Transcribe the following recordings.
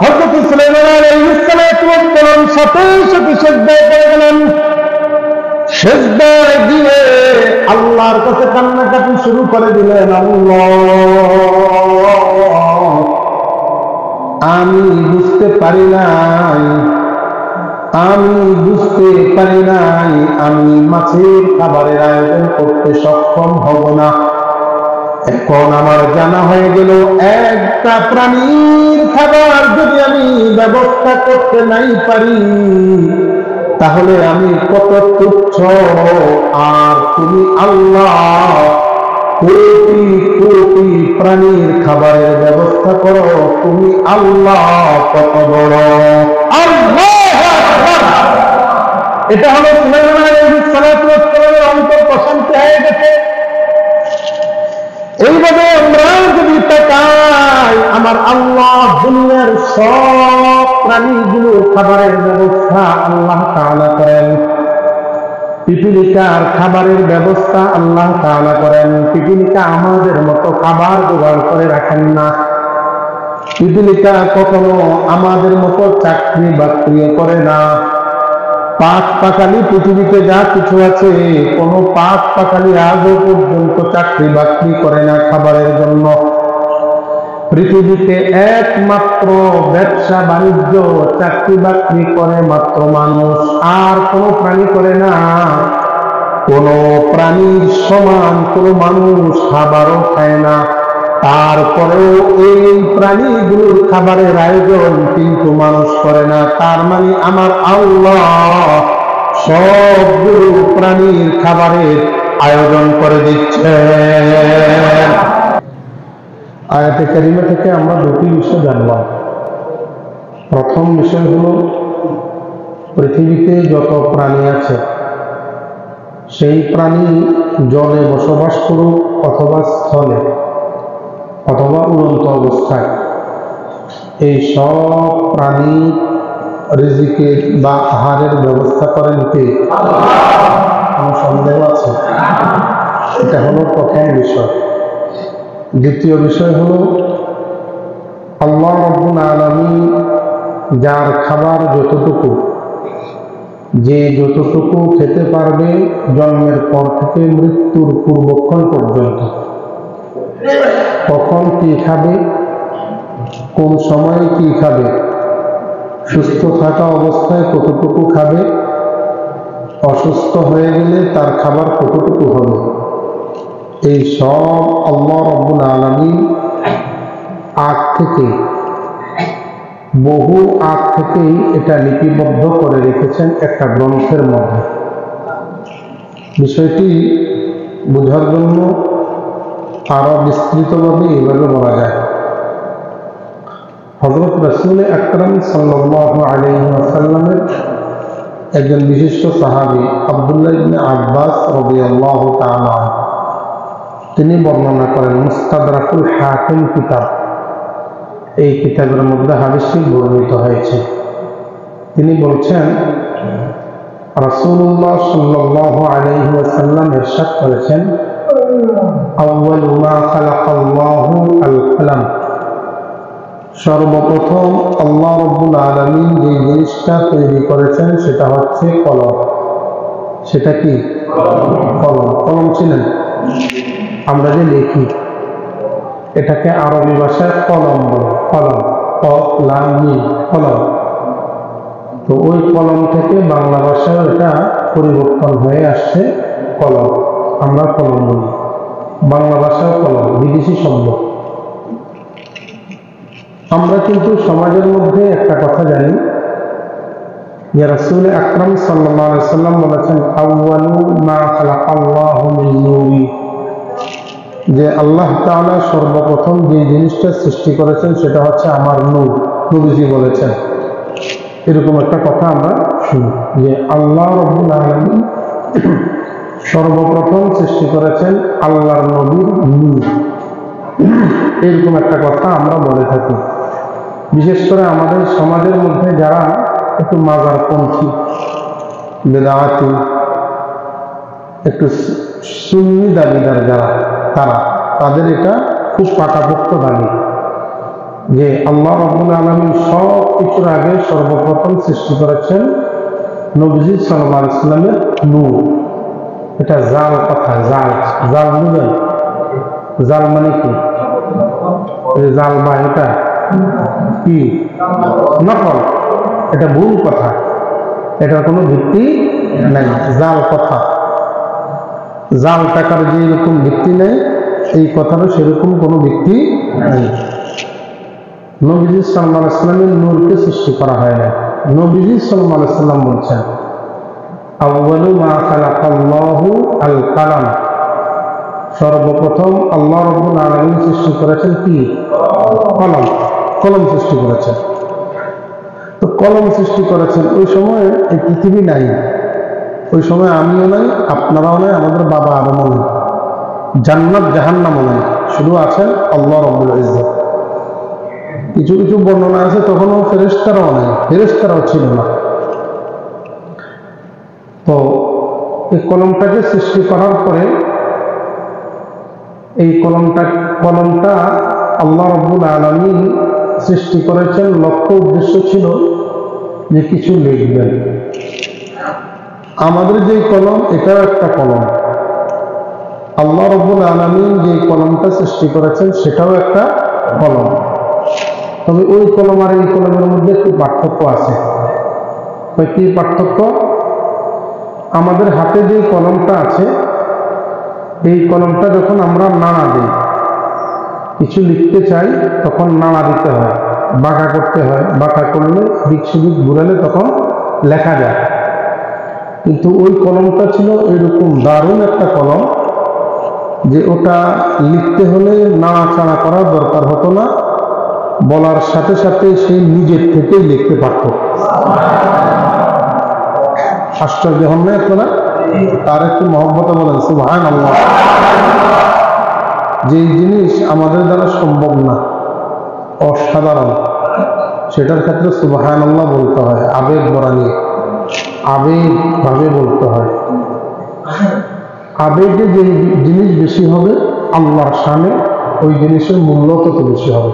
হযরত সুলাইমান আলাইহিস সালাতু ওয়াস সালাম সাথে সাথে সিজদায় পড়ে গেলেন। সিজদায় দিয়ে আল্লাহর কাছে কান্নাকাটি শুরু করে দিলেন। আল্লাহ, আমি বুঝতে পারি নাই আমি মাছের খাবারের আয়োজন করতে সক্ষম হব না। এখন আমার জানা হয়ে গেল, একটা প্রাণীর খাবার যদি আমি ব্যবস্থা করতে নাই পারি তাহলে আমি কত তুচ্ছ, আর তুমি আল্লাহ কোটি কোটি প্রাণীর খাবারের ব্যবস্থা করো, তুমি আল্লাহ কত বড়। আল্লাহু আকবার। এটা হলো সুলাইমান আলাইহিস সালাতু ওয়াস সালামের অন্তর প্রশান্তি হয়ে গেছে। এইভাবে আমরা যদি তাকাই, আমার আল্লাহ দুনিয়ার সব প্রাণীগুলোর খাবারের ব্যবস্থা আল্লাহ তাআলা করেন। পিপীলিকার খাবারের ব্যবস্থা আল্লাহ তাআলা করেন। পিপীলিকা আমাদের মতো খাবার জোগাড় করে রাখেন না। পিপীলিকা কখনো আমাদের মতো চাকরি বাকরি করে না। পাক পাখালি পৃথিবীতে যা কিছু আছে, কোনো পাক পাখালি আজও পর্যন্ত চাকরি বাকরি করে না খাবারের জন্য। পৃথিবীতে একমাত্র ব্যবসা বাণিজ্য চাকরি বাকরি করে মাত্র মানুষ, আর কোনো প্রাণী করে না। কোনো প্রাণীর সমান কোনো মানুষ খাবারও খায় না, তারপরেও এই প্রাণীগুলোর খাবারের আয়োজন কিন্তু মানুষ করে না। তার মানে আমার আল্লাহ সবগুলো প্রাণীর খাবারের আয়োজন করে দিচ্ছে। আয়াতে কারিমা থেকে আমরা দুটি বিষয় জানলাম। প্রথম বিষয় হলো, পৃথিবীতে যত প্রাণী আছে সেই প্রাণী জলে বসবাস করুক অথবা স্থলে অথবা উড়ন্ত অবস্থায়, এই সব প্রাণী রিজিকের বা আহারের ব্যবস্থা করেন কে? কোনো সন্দেহ আছে? এটা হলো প্রথম বিষয়। দ্বিতীয় বিষয় হলো, আল্লাহ রাব্বুল আলামিন যার খাবার যতটুকু, যে যতটুকু খেতে পারবে জন্মের পর থেকে মৃত্যুর পূর্বক্ষণ পর্যন্ত, কখন কি খাবে, কোন সময়ে কি খাবে, সুস্থ থাকা অবস্থায় কতটুকু খাবে, অসুস্থ হয়ে গেলে তার খাবার কতটুকু হবে, এই সব আল্লাহ রাব্বুল আলামিন বহু আগ থেকেই এটা লিপিবদ্ধ করে রেখেছেন একটা গ্রন্থের মধ্যে। বিষয়টি বোঝার জন্য আরো বিস্তৃতভাবে এইভাবে বলা যায়। হযরত রাসূল আকরাম সাল্লাল্লাহু আলাইহি ওয়াসাল্লামের একজন বিশিষ্ট সাহাবী আব্দুল্লাহ ইবনে আব্বাস রাদিয়াল্লাহু তাআলা, তিনি বর্ণনা করেন, মুস্তাদরাকুল হাকিম কিতাব, এই কিতাবের মধ্যে হাদিসটি বর্ণিত হয়েছে। তিনি বলছেন, রাসূলুল্লাহ সাল্লাল্লাহু আলাইহি ওয়াসাল্লাম ইরশাদ করেছেন, আউয়ালু মা খালাকাল্লাহু আল কলম, সর্বপ্রথম আল্লাহ রাব্বুল আলামিন যে জিনিসটা তৈরি করেছেন সেটা হচ্ছে কলম। সেটা কি? কলম। কলম ছিলেন আমরা যে লিখি, এটাকে আরবি ভাষায় কলম বলে। কলম, কলম। তো ওই কলম থেকে বাংলা ভাষায় এটা পরিবর্তন হয়ে আসছে কলম। আমরা কলম বলি, বাংলা ভাষায় কলম, বিদেশি শব্দ। আমরা কিন্তু সমাজের মধ্যে একটা কথা জানি যে রাসূল আকরাম সাল্লাল্লাহু আলাইহি ওয়াসাল্লাম বলেছেন, আউয়ালু মা খালাকাল্লাহু মিন নূরি, যে আল্লাহ তাআলা সর্বপ্রথম যে জিনিসটা সৃষ্টি করেছেন সেটা হচ্ছে আমার নূর। নবীজি বলেছেন, এরকম একটা কথা আমরা শুনি যে আল্লাহ রাব্বুল আলামিন সর্বপ্রথম সৃষ্টি করেছেন আল্লাহর নবীর নূর। এরকম একটা কথা আমরা বলে থাকি। বিশেষ করে আমাদের সমাজের মধ্যে যারা একটু মাজারপন্থী, বেদাতি, একটু সুন্নি দাবিদার যারা, তাদের এটা খুব পাকাপোক্ত দাবি যে আল্লাহ রাব্বুল আলামিন সব কিছুর আগে সর্বপ্রথম সৃষ্টি করেছেন নবীজি সাল্লাল্লাহু আলাইহি ওয়াসাল্লামের নূর। এটা জাল কথা, জাল জাল বুঝেন? জাল মানে কি? জাল বা এটা কি নকল, এটা ভুল কথা, এটার কোনো ভিত্তি নাই। জাল কথা, জাল টাকার যে এরকম ভিত্তি নেই, এই কথারও সেরকম কোনো ভিত্তি নেই। নবীজি সাল্লাল্লাহু আলাইহি ওয়াসাল্লামের নূরকে সৃষ্টি করা হয় না। নবীজি সাল্লাল্লাহু আলাইহি ওয়াসাল্লাম বলছেন আউয়ালু মা খালাকাল্লাহু আল কালাম, সর্বপ্রথম আল্লাহ রাব্বুল আলামিন সৃষ্টি করেছেন কি? কলম। কলম সৃষ্টি করেছেন। তো কলম সৃষ্টি করেছেন, ওই সময় এই পৃথিবী নাই, ওই সময় আমিও নাই, আপনারাও নাই, আমাদের বাবা আদমও নাই, জান্নাত জাহান্নামও নাই, শুধু আছেন আল্লাহ রাব্বুল ইজ্জত। কিছু কিছু বর্ণনা আছে তখনও ফেরেশতারাও নাই, ফেরেশতারাও ছিল না। তো এই কলমটাকে সৃষ্টি করার পরে এই কলমটা আল্লাহ রাব্বুল আলামিন সৃষ্টি করেছেন, লক্ষ্য উদ্দেশ্য ছিল যে কিছু লিখবেন। আমাদের যে কলম, এটাও একটা কলম। আল্লাহ রাব্বুল আলামিন যে কলমটা সৃষ্টি করেছেন সেটাও একটা কলম। তবে ওই কলম আর এই কলমের মধ্যে একটু পার্থক্য আছে। কি পার্থক্য? আমাদের হাতে যে কলমটা আছে, এই কলমটা যখন আমরা নাড়া দিই, কিছু লিখতে চাই, তখন নাড়া দিতে হয়, বাঁকা করতে হয়, বাঁকা করলে দিক সেদিক ঘুরালে তখন লেখা যায়। কিন্তু ওই কলমটা ছিল এরকম দারুণ একটা কলম যে ওটা লিখতে হলে নাড়াচাড়া করার দরকার হতো না, বলার সাথে সাথে সে নিজের থেকেই লিখতে পারত। আশ্চর্য হন না আপনারা? তার একটু মহব্বতে বলেন সুবহানাল্লাহ। যেই জিনিস আমাদের দ্বারা সম্ভব না, অসাধারণ, সেটার ক্ষেত্রে সুবহানাল্লাহ বলতে হয়, আবেগ ভরা নিয়ে, আবেগ ভাবে বলতে হয়। আবেগে যে জিনিস বেশি হবে আল্লাহর শানে, ওই জিনিসের মূল্য তত বেশি হবে।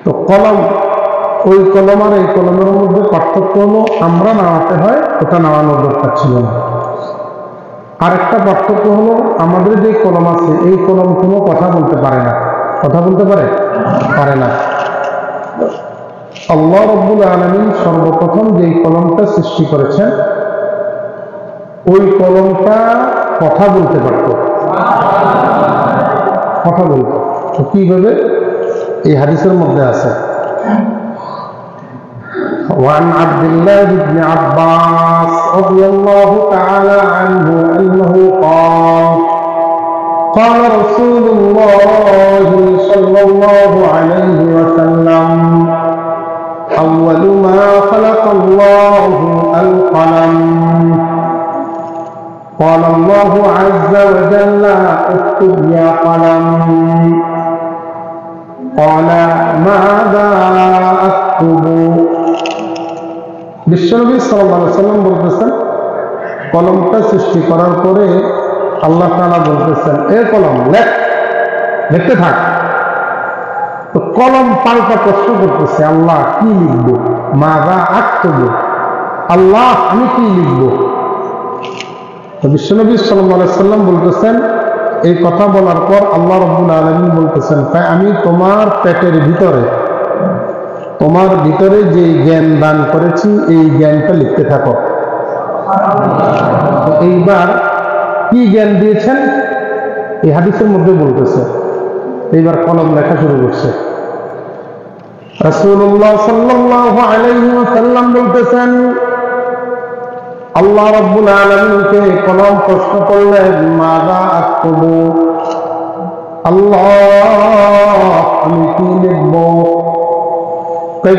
তো কলম, ওই কলম আর এই কলমের মধ্যে পার্থক্য হলো আমরা নাড়াতে হয়, ওটা নাড়ানোর দরকার ছিল না। আরেকটা পার্থক্য হলো আমাদের যে কলম আছে, এই কলম কোনো কথা বলতে পারে না। কথা বলতে পারে না। আল্লাহ রাব্বুল আলামিন সর্বপ্রথম যে কলমটা সৃষ্টি করেছেন, ওই কলমটা কথা বলতে পারত, কথা বলতো। তো কিভাবে? এই হাদিসের মধ্যে আছে, وعن عبد الله بن عباس رضي الله تعالى عنه أنه قال قال رسول الله صلى الله عليه وسلم أول ما خلق الله القلم قال الله عز وجل اكتب يا قلم قال ماذا أكتب বিশ্বনবী সাল্লাল্লাহু আলাইহি ওয়াসাল্লাম বলতেছেন, কলমটা সৃষ্টি করার পরে আল্লাহ তাআলা বলতেছেন, এ কলম লেখ, লিখতে থাক। তো কলম পাল্টা প্রশ্ন করতেছে, আল্লাহ কি লিখব? মাযা আকতুবু, আল্লাহ আমি কি লিখব? তো বিশ্বনবী সাল্লাল্লাহু আলাইহি ওয়াসাল্লাম বলতেছেন, এই কথা বলার পর আল্লাহ রাব্বুল আলামিন বলতেছেন, তাই আমি তোমার পেটের ভিতরে, তোমার ভিতরে যে জ্ঞান দান করেছি, এই জ্ঞানটা লিখতে থাকো। এইবার কি জ্ঞান দিয়েছেন এই হাদিসের মধ্যে বলতেছে। এইবার কলম লেখা শুরু করছে। রাসূলুল্লাহ সাল্লাল্লাহু আলাইহি ওয়াসাল্লাম বলতেছেন, আল্লাহ রাব্বুল আলামিনকে কলম প্রশ্ন করলেন, মাযা আকতুবু, আল্লাহ আমি কি লিখব?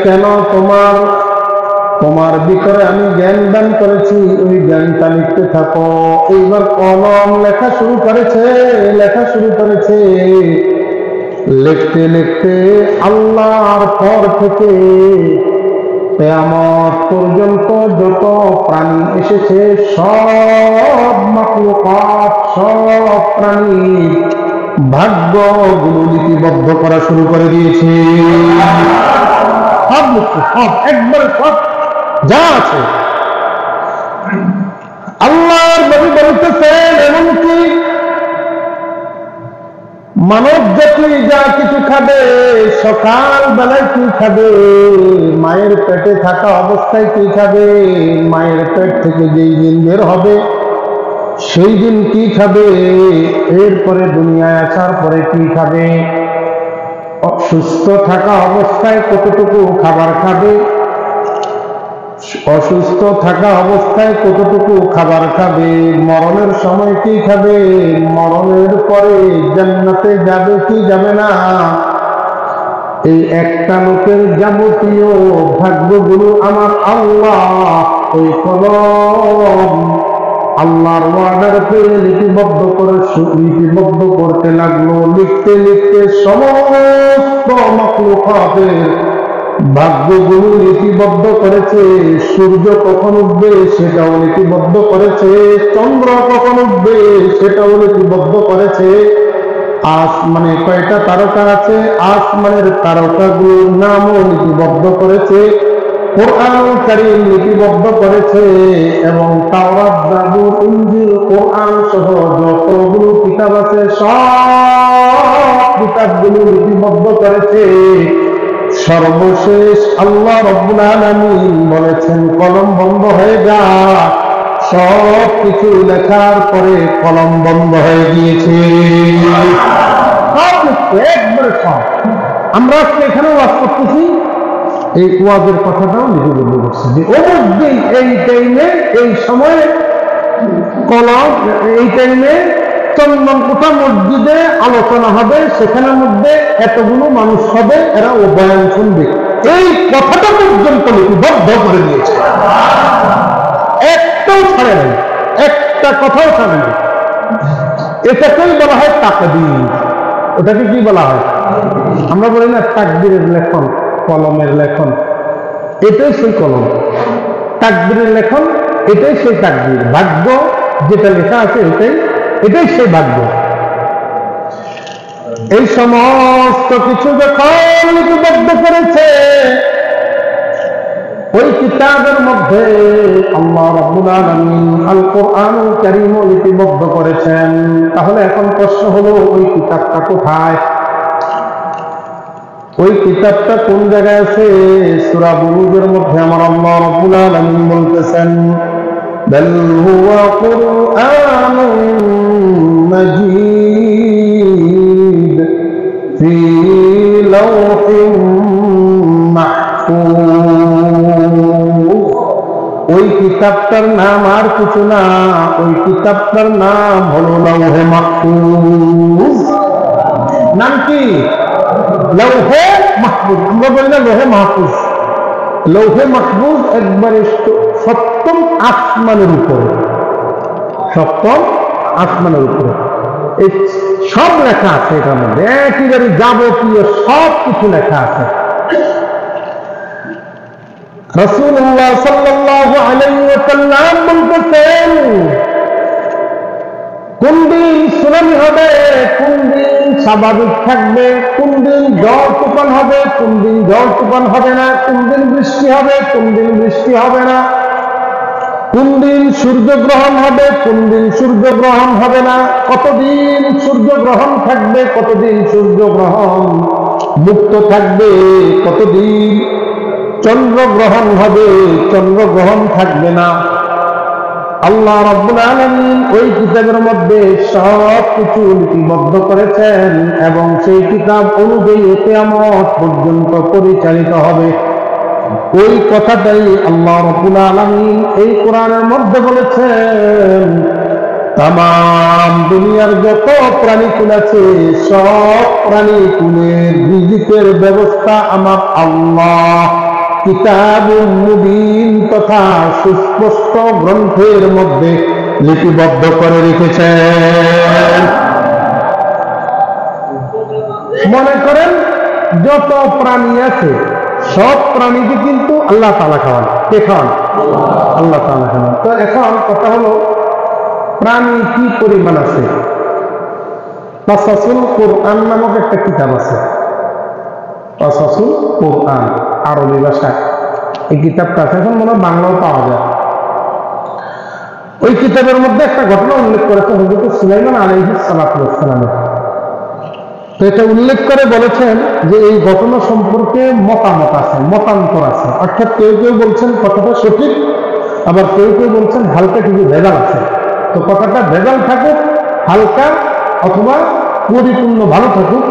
কেন? তোমার ভিতরে আমি জ্ঞান দান করেছি, ওই জ্ঞানটা লিখতে থাকো। এইবার কলম লেখা শুরু করেছে। লিখতে লিখতে আল্লাহর পর থেকে কিয়ামত পর্যন্ত যত প্রাণী এসেছে, সব মাখলুকাত, সব প্রাণী ভাগ্যগুলো লিপিবদ্ধ করা শুরু করে দিয়েছে। সব লিখছে, সব একবারে সব যা আছে। আল্লাহর নবী বলতেছেন এমনকি মানব জাতি যা কিছু খাবে, সকাল বেলায় কি খাবে, মায়ের পেটে থাকা অবস্থায় কি খাবে, মায়ের পেট থেকে যেই দিন বের হবে সেই দিন কি খাবে, এরপরে দুনিয়ায় আসার পরে কি খাবে, সুস্থ থাকা অবস্থায় কতটুকু খাবার খাবে, অসুস্থ থাকা অবস্থায় কতটুকু খাবার খাবে, মরণের সময় কি খাবে, মরণের পরে জান্নাতে যাবে কি যাবে না, এই একটা লোকের যাবতীয় ভাগ্যগুলো আমার আল্লাহ ওই কলম আল্লাহর ওয়ার্ডার পেয়ে লিপিবদ্ধ করতে লাগলো। লিখতে লিখতে সমস্ত মাখলুকাতের ভাগ্যগুলো লিপিবদ্ধ করেছে। সূর্য কখন উঠবে সেটাও লিপিবদ্ধ করেছে, চন্দ্র কখন উঠবে সেটাও লিপিবদ্ধ করেছে, আসমানে কয়টা তারকা আছে আসমানের তারকাগুলোর নামও লিপিবদ্ধ করেছে, কোরআন কারীম লিপিবদ্ধ করেছে, এবং তাওরাত, জাবুর, ইনজিল, কোরআন সহ যতগুলো কিতাব আছে সব কিতাবগুলো লিপিবদ্ধ করেছে। সর্বশেষ আল্লাহ রাব্বুল আলামিন বলেছেন কলম বন্ধ হয়ে যা। সব কিছু লেখার পরে কলম বন্ধ হয়ে গিয়েছে। একবারে সব। আমরা এখানে ওয়াজ করতেছি, এই ওয়াজের কথাটাও লিপিবদ্ধ করছে যে অমুক দিন এই টাইমে এই সময়ে কলম, এই টাইমে চন্দনকুঠা মসজিদে আলোচনা হবে, সেখানের মধ্যে এতগুলো মানুষ হবে, এরা ও বয়ান শুনবে, এই কথাটা পর্যন্ত লিপিবদ্ধ করে দিয়েছে। একটাও ছাড়ে নাই, একটা কথাও ছাড়ে নাই। এটাকেই বলা হয় তাকদীর। ওটাকে কি বলা হয়? আমরা বলি না তাকদীরের লেখন, কলমের লেখন, এটাই সেই কলম। তাকদীরের লেখন এটাই সেই তাকদীর। ভাগ্য যেটা লেখা আছে এটাই সেই ভাগ্য। এই সমস্ত কিছু যখন লিপিবদ্ধ করেছে ওই কিতাবের মধ্যে আল্লাহ রাব্বুল আলামিন আল কোরআনুল কারীম লিপিবদ্ধ করেছেন। তাহলে এখন প্রশ্ন হলো ওই কিতাবটা কোথায়? ওই কিতাবটা কোন জায়গায় আছে? সূরা বুরুজের মধ্যে আমার আল্লাহ রাব্বুল আলামিন বলতেছেন বাল হুয়া কুরআনুম মাজিদ ফি লাওহিন মাহফুজ। ওই কিতাবটার নাম আর কিছু না, ওই কিতাবটার নাম হলো লাওহে মাহফুজ। নাম কি? লৌহে মাহফুজ। আমরা বলি না লোহে মাহফুজ। লৌহে মাহফুজ একবারে সপ্তম আসমানের উপরে, সপ্তম আসমানের উপরে এই সব লেখা আছে। এটার মধ্যে একেবারে যাবতীয় সব কিছু লেখা আছে। রাসূলুল্লাহ সাল্লাল্লাহু আলাইহি ওয়াসাল্লাম বলতেছেন কোন দিন সুনামি হবে, কোন দিন স্বাভাবিক থাকবে, কোন দিন ঝড় তুফান হবে, কোন দিন ঝড় তুফান হবে না, কোন দিন বৃষ্টি হবে, কোন দিন বৃষ্টি হবে না, কোন দিন সূর্যগ্রহণ হবে, কোন দিন সূর্যগ্রহণ হবে না, কতদিন সূর্যগ্রহণ থাকবে, কতদিন সূর্যগ্রহণ মুক্ত থাকবে, কতদিন চন্দ্রগ্রহণ হবে, চন্দ্রগ্রহণ থাকবে না। আল্লাহ রাব্বুল আলামিন ওই কিতাবের মধ্যে সব কিছু লিপিবদ্ধ করেছেন এবং সেই কিতাব অনুযায়ী কিয়ামত পর্যন্ত পরিচালিত হবে। ওই কথাটাই আল্লাহ রাব্বুল আলামিন এই কোরআনের মধ্যে বলেছেন তামাম দুনিয়ার যত প্রাণীকুল আছে সব প্রাণীকুলের রিজিকের ব্যবস্থা আমার আল্লাহ কিতাবুল মুবিন তথা সুস্পষ্ট গ্রন্থের মধ্যে লিপিবদ্ধ করে রেখেছেন। মনে করেন যত প্রাণী আছে সব প্রাণীকে কিন্তু আল্লাহ তাআলা খাওয়ান। কে খাওয়ান? আল্লাহ তাআলা খাওয়ান। তো এখন কথা হলো প্রাণী কি পরিমাণ আছে? কাসাসুল কোরআন নামক একটা কিতাব আছে, কাসাসুল কোরআন আরবি ভাষায় এই কিতাবটা আছে, এখন মনে হয় বাংলাও পাওয়া যায়। ওই কিতাবের মধ্যে একটা ঘটনা উল্লেখ করেছে হযরত সুলাইমান আলাইহিস সালাতু ওয়াস সালামের। তো এটা উল্লেখ করে বলেছেন যে এই ঘটনা সম্পর্কে মতামত আছে, মতান্তর আছে, অর্থাৎ কেউ কেউ বলছেন কথাটা সঠিক, আবার কেউ কেউ বলছেন হালকা কিছু ভেজাল আছে। তো কথাটা ভেজাল থাকুক, হালকা অথবা পরিপূর্ণ ভালো থাকুক,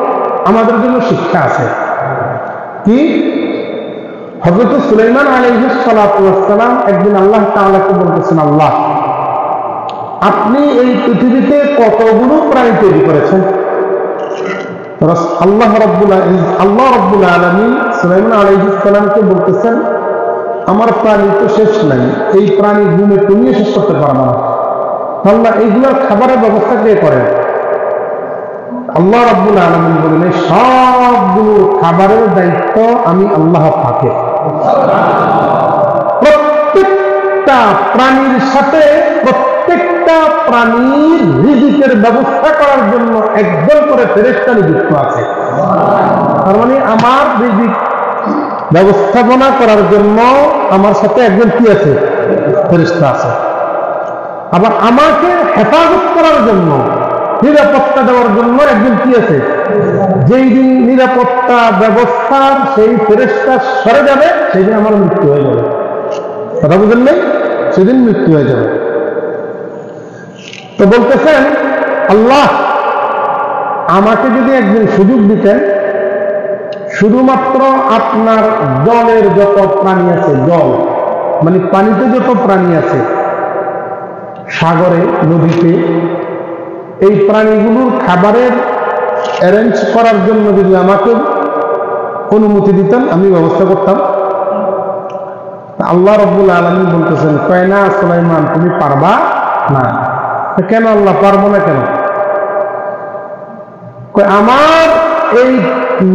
আমাদের জন্য শিক্ষা আছে। কি? হযরত সুলাইমান আলাইহিস সালাতু ওয়াস সালাম একদিন আল্লাহ তাআলাকে বলতেছেন, আল্লাহ, আপনি এই পৃথিবীতে কতগুলো প্রাণী তৈরি করেছেন? আল্লাহ রাব্বুল আলামিন সুলাইমান আলাইহিস সালামকে বলতেছেন, আমার প্রাণী তো শেষ নাই, এই প্রাণী গুণে তুমিও শেষ করতে পারবে না। আল্লাহ, এইগুলোর খাবারের ব্যবস্থা কে করে? আল্লাহ রাব্বুল আলামিন বলেন, এই সবগুলো খাবারের দায়িত্ব আমি আল্লাহ পাকে। প্রত্যেকটা প্রাণীর সাথে প্রত্যেকটা প্রাণীর রিজিকের ব্যবস্থা করার জন্য একজন করে ফেরেশতা নিযুক্ত আছে। তার মানে আমার রিজিক ব্যবস্থাপনা করার জন্য আমার সাথে একজন কি আছে? ফেরেশতা আছে। আবার আমাকে হেফাজত করার জন্য, নিরাপত্তা দেওয়ার জন্য একজন কি আছে? যেই দিন নিরাপত্তা ব্যবস্থার সেই ফেরেশতা সরে যাবে, সেই দিন আমার মৃত্যু হয়ে যাবে। কথা বুঝলেন নাই? সেদিন মৃত্যু হয়ে যাবে। তো বলতেছেন, আল্লাহ, আমাকে যদি একদিন সুযোগ দিতেন, শুধুমাত্র আপনার জলের যত প্রাণী আছে, জল মানে পানিতে যত প্রাণী আছে, সাগরে, নদীতে, এই প্রাণীগুলোর খাবারের অ্যারেঞ্জ করার জন্য যদি আমাকে অনুমতি দিতেন, আমি ব্যবস্থা করতাম। আল্লাহ রাব্বুল আলামিন বলতেছেন, কয় না সুলাইমান, তুমি পারবা না। কেন আল্লাহ, পারবো না কেন? আমার এই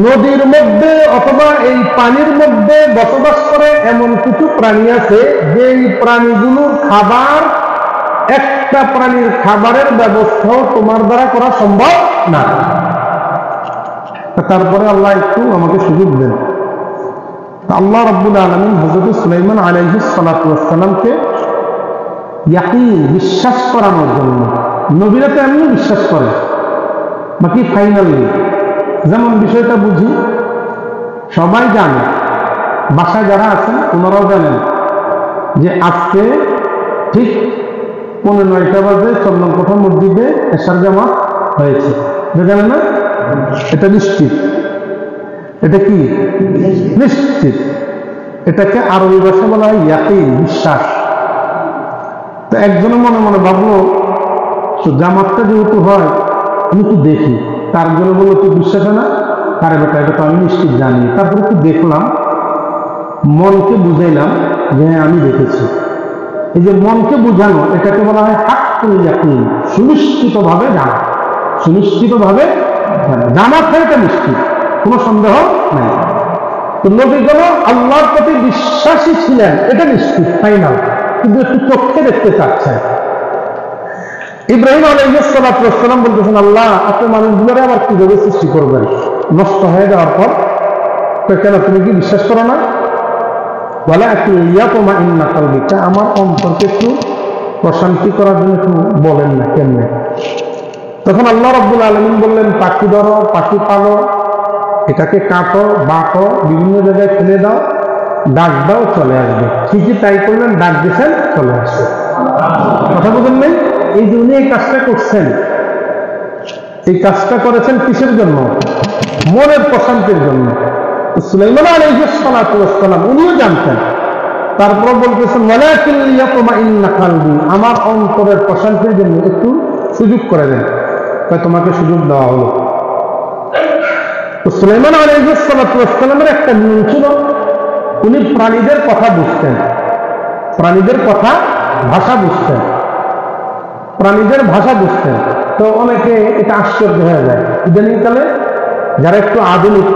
নদীর মধ্যে অথবা এই পানির মধ্যে বসবাস করে এমন কিছু প্রাণী আছে, যে প্রাণীগুলোর খাবার, একটা প্রাণীর খাবারের ব্যবস্থাও তোমার দ্বারা করা সম্ভব না। তারপরে আল্লাহ একটু আমাকে সুযোগ দেন। আল্লাহ রাব্বুল আলামিন হযরত সুলাইমান আলাইহিস সালাতু ওয়াস সালামকে ইয়াকিন, বিশ্বাস করানোর জন্য, নবীরা তো এমনি বিশ্বাস করে, বাকি ফাইনালি যেমন বিষয়টা বুঝি, সবাই জানে, বাসায় যারা আছেন ওনারাও জানেন যে আজকে ঠিক 9:15 বাজে চন্দনকোঠা মসজিদে এশার জামাত হয়েছে। জানেন না? এটা নিশ্চিত। এটা কি নিশ্চিত? এটাকে আরবি ভাষা বলা হয় ইয়াকিন, বিশ্বাস। তো একজনে মনে মনে ভাবলো, তো জামাতটা যেহেতু হয় আমি একটু দেখি। তার জন্য বললো, তুই বিশ্বাস হয় না? আরে বেটা, এটা তো আমি নিশ্চিত জানি। তারপরে একটু দেখলাম, মনকে বুঝাইলাম যে হ্যাঁ আমি দেখেছি। এই যে মনকে বুঝানো, এটাকে বলা হয় হাক্কুল ইয়াকিন, সুনিশ্চিত ভাবে জানা। সুনিশ্চিত ভাবে জানা থাকে, এটা নিশ্চিত, কোনো সন্দেহ নাই। তো নবীগণ আল্লাহর প্রতি বিশ্বাসী ছিলেন, এটা নিশ্চিত, ফাইনাল, কিন্তু একটু চোখে দেখতে চাচ্ছেন। ইব্রাহিম আলাইহিস সালাতু ওয়াস সালাম বলতেছেন, আল্লাহ, আপনি মানুষগুলোরে আবার কিভাবে সৃষ্টি করবেন নষ্ট হয়ে যাওয়ার পর? কেন, তুমি কি বিশ্বাস করো না? বলে, ইয়াতমাইন্না কলবি, আমার অন্তরকে একটু প্রশান্তি করার জন্য একটু বলেন না কেমনে? তখন আল্লাহ রাব্বুল আলামিন বললেন, পাখি ধরো, পাখি পালো, এটাকে কাটো, বাটো, বিভিন্ন জায়গায় ফেলে দাও, ডাক দাও, চলে আসবে। ঠিকই তাই করলেন, ডাক দিয়েছেন, চলে আসবে। কথা বলেন নাই? এই যে উনি এই কাজটা করছেন, এই কাজটা করেছেন কিসের জন্য? মনের প্রশান্তির জন্য। সুলাইমান আলাইহিস সালাতু ওয়াস সালাম উনিও জানতেন। তারপর বলতেছেন, ওয়ালাকিন লিয়াতমাইন্না কলবি, আমার অন্তরের প্রশান্তির জন্য একটু সুযোগ করে দেন। তোমাকে সুযোগ দেওয়া হলো। তো সুলাইমান আলাইহিস সালাতু ওয়াস সালামের একটা নিয়ম ছিল, উনি প্রাণীদের কথা বুঝতেন, প্রাণীদের কথা, ভাষা বুঝতেন, প্রাণীদের ভাষা বুঝতেন। তো অনেকে এটা আশ্চর্য হয়ে যায়, ইদানিংকালে যারা একটু আধুনিক,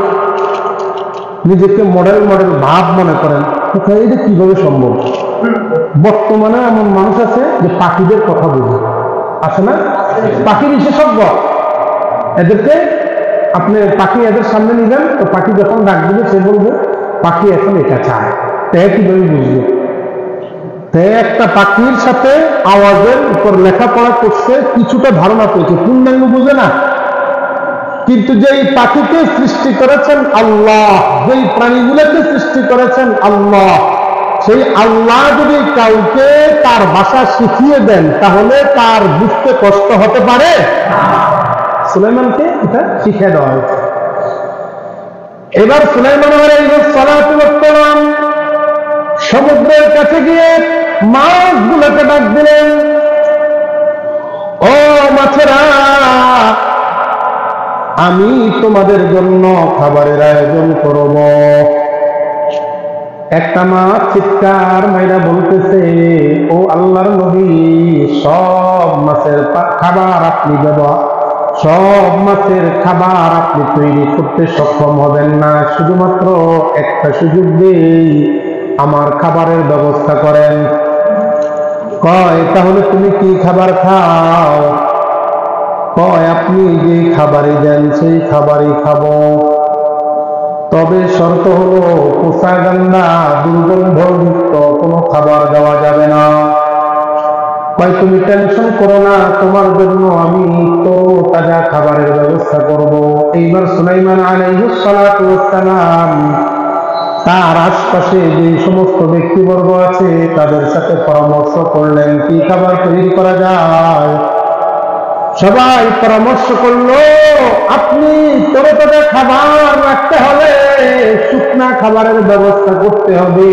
নিজেকে মডেল মডেল ভাব মনে করেন, এটা কিভাবে সম্ভব? বর্তমানে এমন মানুষ আছে যে পাখিদের কথা বুঝে, আছে না? পাখি বিশেষজ্ঞ, এদেরকে আপনি পাখি এদের সামনে নিয়ে যান, তো পাখি যখন ডাক দিবে সে বলবে পাখি এখন এটা চায়। তে কিভাবে বুঝবে? তে একটা পাখির সাথে আওয়াজের উপর লেখাপড়া করছে, কিছুটা ধারণা পেয়েছে, পূর্ণাঙ্গ বুঝে না। কিন্তু যেই পাখিকে সৃষ্টি করেছেন আল্লাহ, যেই প্রাণীগুলোকে সৃষ্টি করেছেন আল্লাহ, সেই আল্লাহ যদি কাউকে তার ভাষা শিখিয়ে দেন তাহলে তার বুঝতে কষ্ট হতে পারে? সুলাইমানকে এটা শিখিয়ে দেওয়া হয়েছে। এবার সুলাইমান আলাইহিস সালাতু ওয়াস সালাম সমুদ্রের কাছে গিয়ে মাছগুলোকে ডাক দিলেন, ও মাছেরা, আমি তোমাদের জন্য খাবারের আয়োজন করব। একটা মাছ চিৎকার মাইরা বলতেছে, ও আল্লাহর নবী, সব মাছের খাবার আপনি সব মাছের খাবার আপনি তৈরি করতে সক্ষম হবেন না, শুধুমাত্র একটা সুযোগ দিয়েই আমার খাবারের ব্যবস্থা করেন। কয় তাহলে তুমি কি খাবার খাও? কয় আপনি যে খাবারই দেন সেই খাবারই খাবো, তবে শর্ত হলো পোষা গান্দা দুর্গন্ধযুক্ত কোনো খাবার দেওয়া যাবে না। কয় তুমি টেনশন করো না, তোমার জন্য আমি তো তাজা খাবারের ব্যবস্থা করব। এইবার সুলাইমান আলাইহিস সালাতু ওয়াস সালাম তার আশপাশে যে সমস্ত ব্যক্তিবর্গ আছে তাদের সাথে পরামর্শ করলেন কি খাবার তৈরি করা যায়। সবাই পরামর্শ করলো, আপনি তরতাজা খাবার রাখতে হলে শুকনা খাবারের ব্যবস্থা করতে হবে,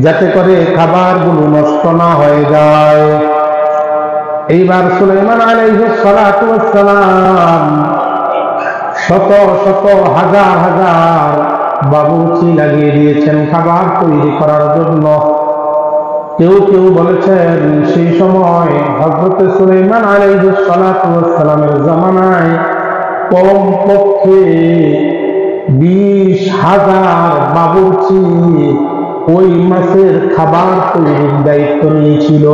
যাতে করে খাবারগুলো নষ্ট না হয়ে যায়। এইবার সুলাইমান আলাইহিস সালাতু ওয়াস সালাম শত শত হাজার হাজার বাবুর্চি লাগিয়ে দিয়েছেন খাবার তৈরি করার জন্য। কেউ কেউ বলেছেন সেই সময় হযরত সুলাইমান আলাইহিস সালাতু ওয়াস সালামের জামানায় কমপক্ষে 20,000 বাবুর্চি ওই মাছের খাবার তৈরির দায়িত্ব নিয়েছিল।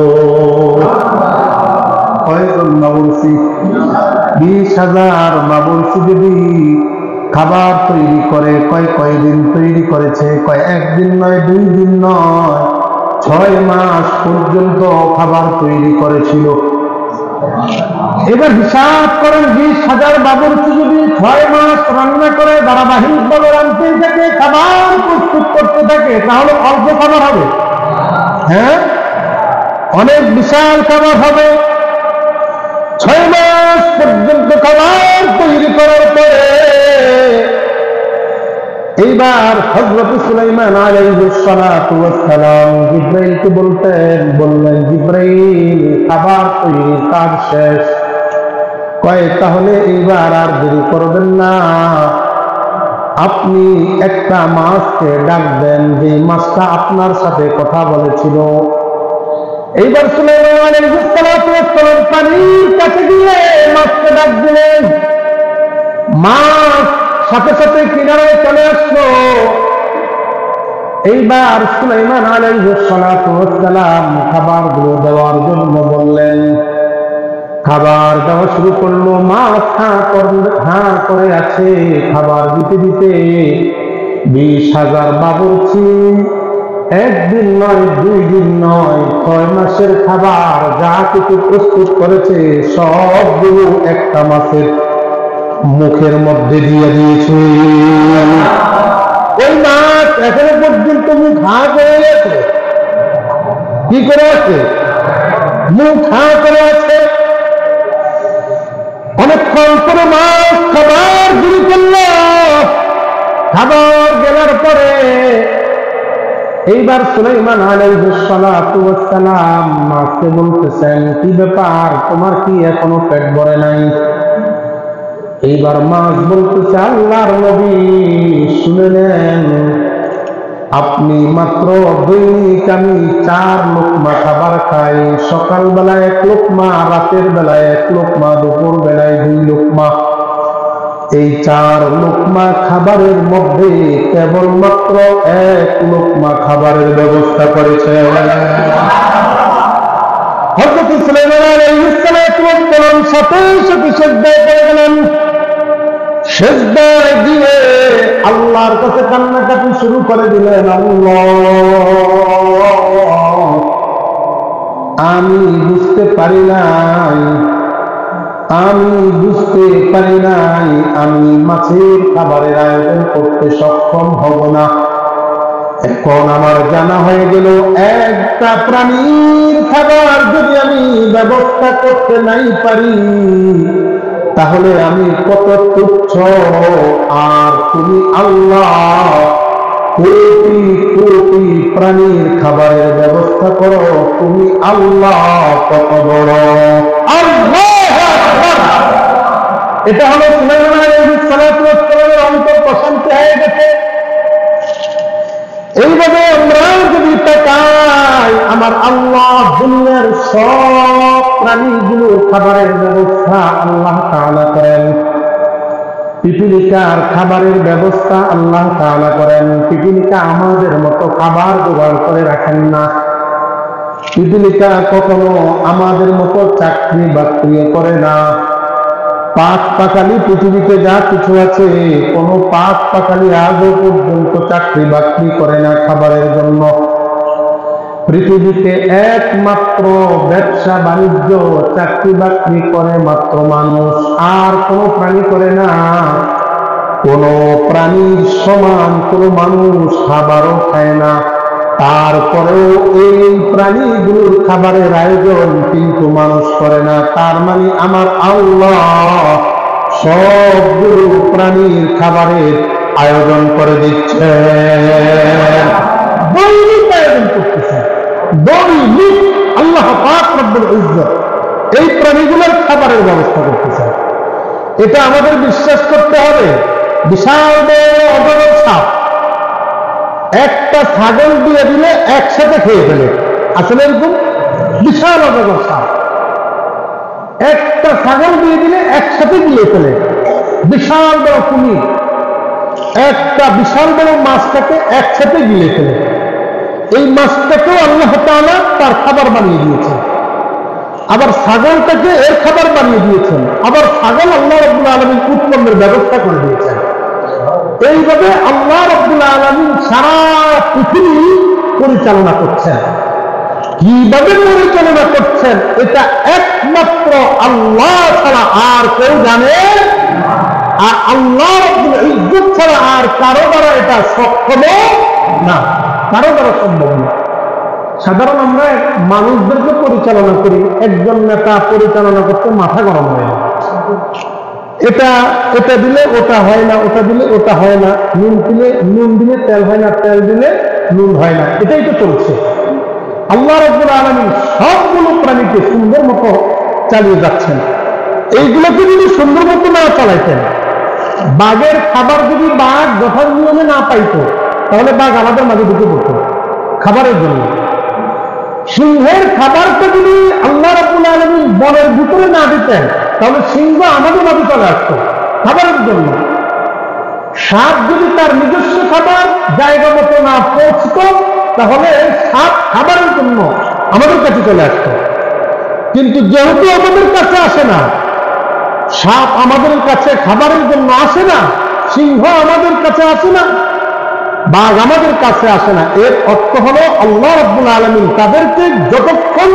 কয়জন বাবুর্চি? 20,000 বাবুর্চি যদি খাবার তৈরি করে, কয়দিন তৈরি করেছে? একদিন নয়, 2 দিন নয়, 6 মাস পর্যন্ত খাবার তৈরি করেছিল। এবার হিসাব করেন, 20,000 বাবুর্চি যদি 6 মাস রান্না করে ধারাবাহিকভাবে রাঁধতেই থাকে, খাবার প্রস্তুত করতে থাকে, তাহলে অল্প খাবার হবে? হ্যাঁ, অনেক বিশাল খাবার হবে। 6 মাস পর্যন্ত খাবার তৈরি করার পরে এইবার হযরত সুলাইমান আলাইহিস সালাতু ওয়াস সালাম জিবরাইলকে বললেন, জিবরাইল, খাবার তৈরির কাজ শেষ। কয় তাহলে এইবার আর দেরি করবেন না, আপনি একটা মাছকে ডাক দেন, যে মাছটা আপনার সাথে কথা বলেছিল। এইবার সুলাইমান আলাইহিস সালাতু ওয়াস সালাম পানির কাছে গিয়ে মাছকে ডাক দিলেন। মাছ সাথে সাথে কিনারায় চলে আসলো। এইবার সুলাইমান আলাইহিস সালাতু ওয়াস সালাম খাবারগুলো দেওয়ার জন্য বললেন। খাবার দেওয়া শুরু করলো। মাছ হাঁ করে আছে। খাবার দিতে দিতে 20,000 বাবুর্চি একদিন নয়, 2 দিন নয়, 6 মাসের খাবার যা কিছু প্রস্তুত করেছে সবগুলো একটা মাছের মুখের মধ্যে দিয়ে দিয়েছে। ওই মাছ এখনো পর্যন্ত মুখ হাঁ করে আছে। কি করে আছে? মুখ হাঁ করে আছে। অনেকক্ষণ পরে মাছ খাবার শুরু করল। খাবার গেলার পরে এইবার সুলাইমান আলাইহিস সালাতু ওয়াস সালাম মাছকে বলতেছেন, কি ব্যাপার, তোমার কি এখনো পেট ভরে নাই? এইবার মাছ বলতেছে, আল্লাহর নবী শুনে নেন, আপনি মাত্র দৈনিক আমি 4 লোকমা খাবার খাই। সকালবেলায় 1 লোকমা, রাতের বেলায় 1 লোকমা, দুপুর বেলায় 2 লোকমা। এই 4 লোকমা খাবারের মধ্যে কেবলমাত্র 1 লোকমা খাবারের ব্যবস্থা করেছে। হযরত সুলাইমান আলাইহিস সালাম সাথে সাথে সিজদায় পড়ে গেলেন। সিজদায় দিয়ে আল্লাহর কাছে কান্নাকাটি শুরু করে দিলেন, আল্লাহ, আমি বুঝতে পারি নাই, আমি মাছের খাবারের আয়োজন করতে সক্ষম হব না। এখন আমার জানা হয়ে গেল, একটা প্রাণীর খাবার যদি আমি ব্যবস্থা করতে নাই পারি, তাহলে আমি কত তুচ্ছ। আর তুমি আল্লাহ কোটি কোটি প্রাণীর খাবারের ব্যবস্থা করো, তুমি আল্লাহ কত বড়। আল্লাহু আকবার। এটা হলো সুলাইমান আলাইহিস সালামের অন্তর প্রশান্তি হয়ে গেছে। এইভাবে আমরা যদি তাকাই, আমার আল্লাহ দুনিয়ার সব প্রাণীগুলোর খাবারের ব্যবস্থা আল্লাহ তাআলা করেন। পিপিলিকার খাবারের ব্যবস্থা আল্লাহ তাআলা করেন। পিপিলিকা আমাদের মতো খাবার জোগাড় করে রাখেন না। পিপিলিকা কখনো আমাদের মতো চাকরি বাকরি করে না। পাক পাখালি পৃথিবীতে যা কিছু আছে, কোন পাক পাখালি আজও পর্যন্ত চাকরি বাকরি করে না খাবারের জন্য। পৃথিবীতে একমাত্র ব্যবসা বাণিজ্য চাকরি বাকরি করে মাত্র মানুষ, আর কোন প্রাণী করে না। কোন প্রাণীর সমান কোন মানুষ খাবারও খায় না। তারপরেও এই প্রাণীগুলোর খাবারের আয়োজন কিন্তু মানুষ করে না। তার মানে আমার আল্লাহ সবগুলো প্রাণীর খাবারের আয়োজন করে দিচ্ছে, দৈনিক আয়োজন করতেছে। দৈনিক আল্লাহ পাক রব্বুল ইজ্জত এই প্রাণীগুলোর খাবারের ব্যবস্থা করতেছে। এটা আমাদের বিশ্বাস করতে হবে। বিশাল বড় অজগর সাপ একটা ছাগল দিয়ে দিলে একসাথে খেয়ে ফেলে। আসলে এরকম বিশাল অজগর সাপ একটা ছাগল দিয়ে দিলে একসাথে গিলে ফেলে। বিশাল বড় কুমির একটা বিশাল বড় মাছটাকে একসাথে গিলে ফেলে। এই মাছটাকেও আল্লাহ তাআলা তার খাবার বানিয়ে দিয়েছেন। আবার ছাগলটাকে এর খাবার বানিয়ে দিয়েছেন। আবার ছাগল আল্লাহ রাব্বুল আলামিন উৎপন্নের ব্যবস্থা করে দিয়েছেন। এইভাবে আল্লাহ রাব্বুল আলামিন সারা পৃথিবী পরিচালনা করছেন। কিভাবে পরিচালনা করছেন এটা একমাত্র আল্লাহ ছাড়া আর কেউ জানে। আর আল্লাহ রাব্বুল ইজ্জত ছাড়া আর কারো দ্বারা এটা সক্ষম না, কারো দ্বারা সম্ভব না। সাধারণ আমরা মানুষদেরকে পরিচালনা করি, একজন নেতা পরিচালনা করতে মাথা গরম হয় না। এটা দিলে ওটা হয় না, ওটা দিলে ওটা হয় না, নুন দিলে তেল হয় না, তেল দিলে নুন হয় না, এটাই তো চলছে। আল্লাহ রাব্বুল আলামিন সবগুলো প্রাণীকে সুন্দর মতো চালিয়ে যাচ্ছেন। এইগুলোকে যদি সুন্দর মতো না চালাইতেন, বাঘের খাবার যদি বাঘ যথার নিয়মে না পাইতো, তাহলে বাঘ আমাদের মাঝে ঢুকে পড়তো খাবারের জন্য। সিংহের খাবারটা যদি আল্লাহ রাব্বুল আলামিন বনের ভিতরে না দিতেন, তাহলে সিংহ আমাদের মাঝে চলে আসতো খাবারের জন্য। সাপ যদি তার নিজস্ব খাবার জায়গা মতো না পৌঁছত, তাহলে সাপ খাবারের জন্য আমাদের কাছে চলে আসতো। কিন্তু যেহেতু আমাদের কাছে আসে না, সাপ আমাদের কাছে খাবারের জন্য আসে না, সিংহ আমাদের কাছে আসে না, বাঘ আমাদের কাছে আসে না, এর অর্থ হলো আল্লাহ রাব্বুল আলামিন তাদেরকে যতক্ষণ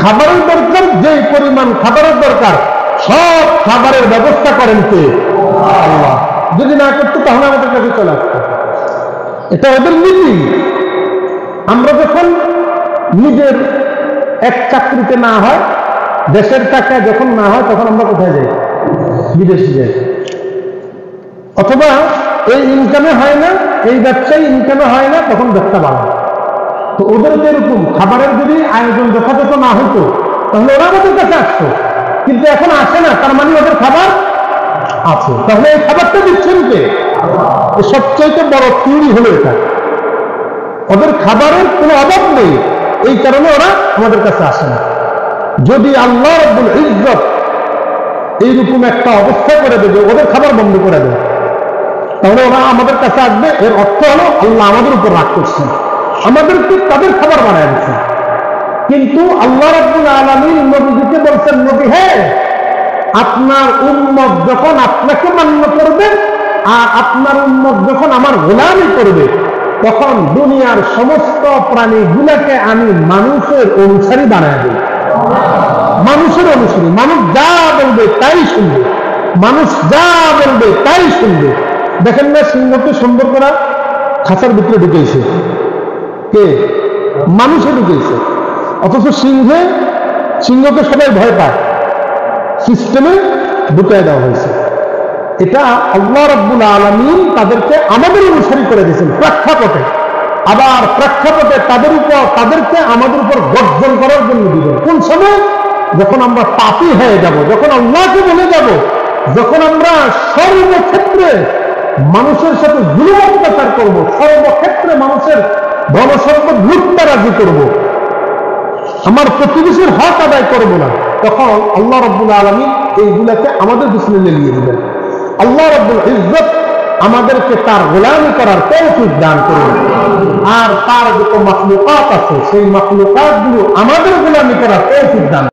খাবারের দরকার, যে পরিমাণ খাবারের দরকার, সব খাবারের ব্যবস্থা করেন কে? আল্লাহ। যদি না করতো তাহলে আমাদের কাছে চলে আসতো। এটা ওদের নীতি। আমরা যখন নিজের এক চাকরিতে না হয়, দেশের টাকা যখন না হয়, তখন আমরা কোথায় যাই? বিদেশে যাই। অথবা এই ইনকামে হয় না, এই ব্যবসায়ী ইনকামে হয় না, তখন ব্যবসা বাড়ায়। তো ওদের যেরকম খাবারের যদি আয়োজন যথাযথ না হতো, তাহলে ওরা আমাদের কাছে আসতো। কিন্তু এখন আসে না, তার মানে ওদের খাবার আছে। তাহলে এই খাবারটা দিচ্ছেন কে? সবচাইতে বড় থিওরি হলো এটা। ওদের খাবারের কোনো অভাব নেই, এই কারণে ওরা আমাদের কাছে আসে না। যদি আল্লাহ রাব্বুল ইজ্জত এইরকম একটা অবস্থা করে দেবে, ওদের খাবার বন্ধ করে দেবে, তাহলে ওরা আমাদের কাছে আসবে। এর অর্থ হলো আল্লাহ আমাদের উপর রাগ করছেন, আমাদেরকে তাদের খাবার বানায় দিচ্ছেন। কিন্তু আল্লাহ রাব্বুল আলামিন নবীকে বলছেন, নবী হে, আপনার উম্মত যখন আপনাকে মান্য করবে আর আপনার উম্মত যখন আমার গোলামি করবে, তখন দুনিয়ার সমস্ত প্রাণীগুলোকে আমি মানুষের অনুসারী বানায় দেব। মানুষের অনুসারী, মানুষ যা বলবে তাই শুনবে, মানুষ যা বলবে তাই শুনবে। দেখেন না, সিংহকে সুন্দর করা খাঁচার ভিতরে ঢুকেছে কে? মানুষে ঢুকেছে। অথচ সিংহকে সবাই ভয় পায়, সিস্টেমে ঢুকায় দেওয়া হয়েছে। এটা আল্লাহ রাব্বুল আলামিন তাদেরকে আমাদের অনুসারী করে দিয়েছেন প্রেক্ষাপটে, আবার প্রেক্ষাপটে তাদেরকে আমাদের উপর গর্জন করার জন্য দিবেন। কোন সময়? যখন আমরা পাপী হয়ে যাব, যখন আল্লাহকে বলে যাব, যখন আমরা সর্বক্ষেত্রে মানুষের সাথে জুলুম অত্যাচার করবো, সর্বক্ষেত্রে মানুষের ধনসম্পদ লুটতরাজি করব, আমার প্রতিবেশীর হক আদায় করব না, তখন আল্লাহ রাব্বুল আলামিন এইগুলাকে আমাদের পিছনে লেলিয়ে দিবেন। আল্লাহ রাব্বুল ইজ্জত আমাদেরকে তার গোলামি করার তৌফিক দান করুন, আর তার যত মাখলুকাত আছে সেই মাখলুকাতগুলো আমাদের গোলামি করার তৌফিক দান